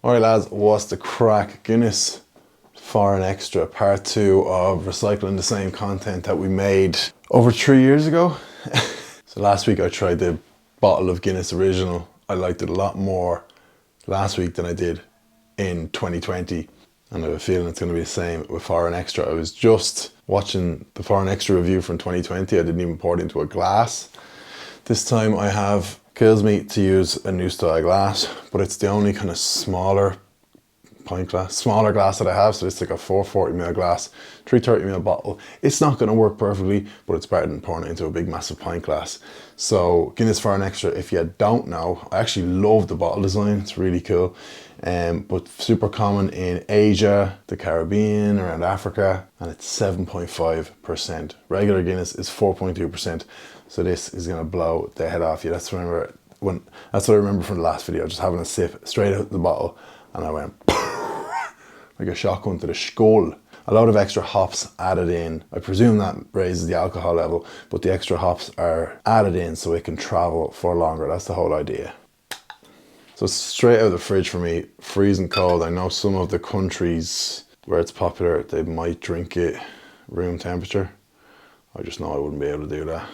Alright lads, what's the crack? Guinness Foreign Extra part 2 of recycling the same content that we made over 3 years ago. So last week I tried the bottle of Guinness Original. I liked it a lot more last week than I did in 2020, and I have a feeling it's going to be the same with Foreign Extra. I was just watching the Foreign Extra review from 2020. I didn't even pour it into a glass. This time I have, kills me to use a new style glass, but it's the only kind of smaller glass that I have. So it's like a 440ml glass, 330ml bottle. It's not going to work perfectly, but it's better than pouring it into a big massive pint glass. So Guinness Foreign Extra, if you don't know, I actually love the bottle design. It's really cool. But super common in Asia, the Caribbean, around Africa, and it's 7.5%. Regular Guinness is 4.2%. So this is gonna blow the head off you. That's what I remember from the last video, just having a sip straight out the bottle, and I went like a shotgun to the skull. A lot of extra hops added in. I presume that raises the alcohol level, but the extra hops are added in so it can travel for longer. That's the whole idea. So it's straight out of the fridge for me, freezing cold. I know some of the countries where it's popular, they might drink it room temperature. I just know I wouldn't be able to do that.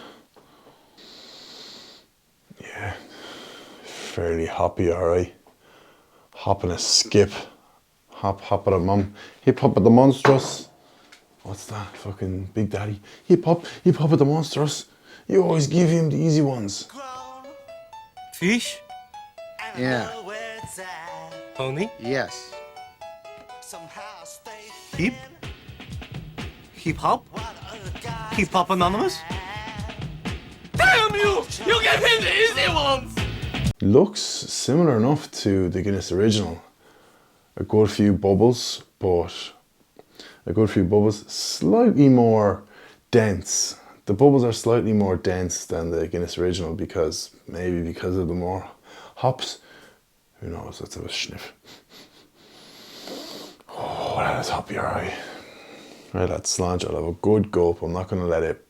Yeah, fairly hoppy, alright. Hop and a skip. Hop at a mum. Hip hop at the monstrous. What's that? Fucking Big Daddy. Hip hop at the monstrous. You always give him the easy ones. Fish? Yeah. Pony? Yes. Hip? Hip hop? Hip hop anonymous? Damn you! You gave him the easy ones! Looks similar enough to the Guinness Original. A good few bubbles, slightly more dense. The bubbles are slightly more dense than the Guinness Original maybe because of the more hops. Who knows? Let's have a sniff. Oh, that is hoppy, alright. Right, that's slanch. I'll have a good gulp. I'm not going to let it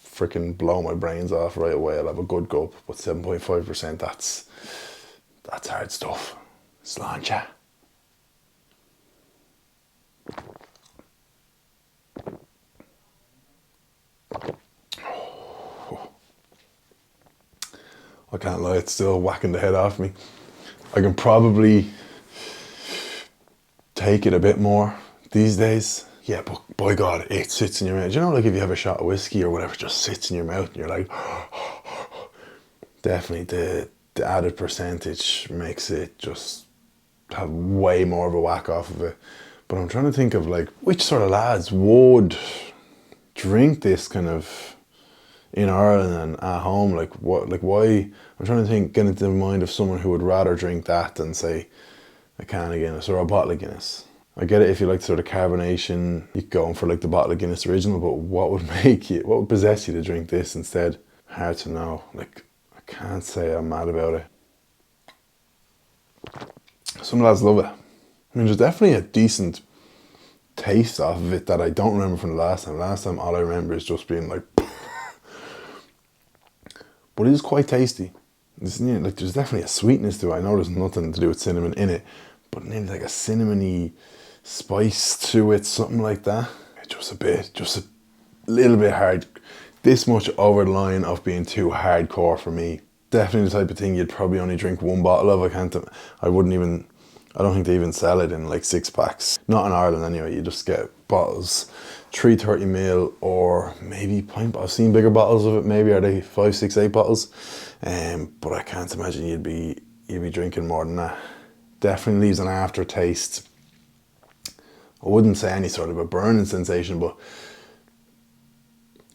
freaking blow my brains off right away. I'll have a good gulp, but 7.5%, that's hard stuff. Slancha. I can't lie, it's still whacking the head off me. I can probably take it a bit more these days. Yeah, but by God, it sits in your mouth. You know, like if you have a shot of whiskey or whatever, it just sits in your mouth and you're like, definitely the added percentage makes it just have way more of a whack off of it. But I'm trying to think of like, which sort of lads would drink this kind of in Ireland and at home, like why? I'm trying to think, get into the mind of someone who would rather drink that than say a can of Guinness or a bottle of Guinness. I get it if you like sort of carbonation, you go in for like the bottle of Guinness Original, but what would possess you to drink this instead? Hard to know. Like, I can't say I'm mad about it. Some lads love it. I mean, there's definitely a decent taste off of it that I don't remember from the last time. Last time, all I remember is just being like, but it is quite tasty. Like, there's definitely a sweetness to it. I know there's nothing to do with cinnamon in it, but maybe like a cinnamony spice to it, something like that. Just a little bit hard. This much over the line of being too hardcore for me. Definitely the type of thing you'd probably only drink one bottle of. I don't think they even sell it in like 6-packs. Not in Ireland anyway. You just get bottles, 330ml or maybe pint. I've seen bigger bottles of it. Maybe are they 5, 6, 8 bottles? But I can't imagine you'd be drinking more than that. Definitely leaves an aftertaste. I wouldn't say any sort of a burning sensation, but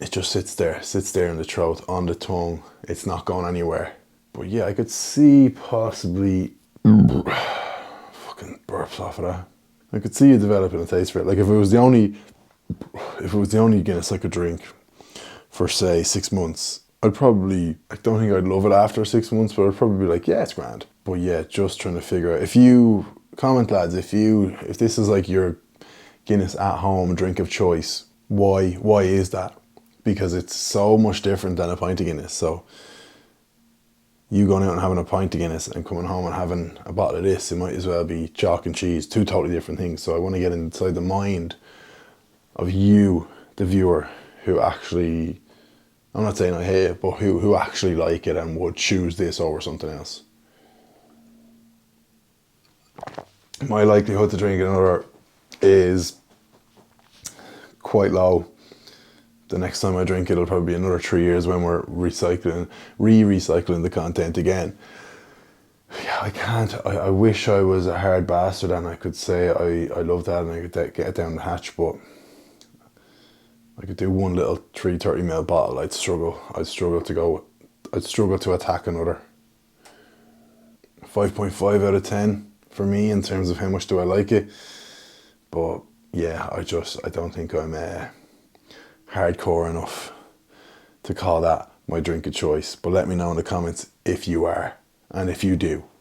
it just sits there in the throat, on the tongue. It's not going anywhere. But yeah, I could see possibly fucking burps off of that. I could see you developing a taste for it. Like if it was the only Guinness I could drink for say 6 months, I don't think I'd love it after 6 months, but I'd probably be like, yeah, it's grand. But yeah, just trying to figure out, comment lads, if this is like your Guinness at home drink of choice, why is that? Because it's so much different than a pint of Guinness. So you going out and having a pint of Guinness and coming home and having a bottle of this, it might as well be chalk and cheese, two totally different things. So I want to get inside the mind of you, the viewer, who actually, I'm not saying I hate it, but who actually like it and would choose this over something else. My likelihood to drink another is quite low. The next time I drink it, it'll probably be another 3 years when we're recycling the content again. Yeah, I can't. I wish I was a hard bastard and I could say I love that and I could get it down the hatch, but I could do one little 330ml bottle. I'd struggle to attack another. 5.5 out of 10 for me in terms of how much do I like it. But yeah, I don't think I'm hardcore enough to call that my drink of choice. But let me know in the comments if you are, and if you do.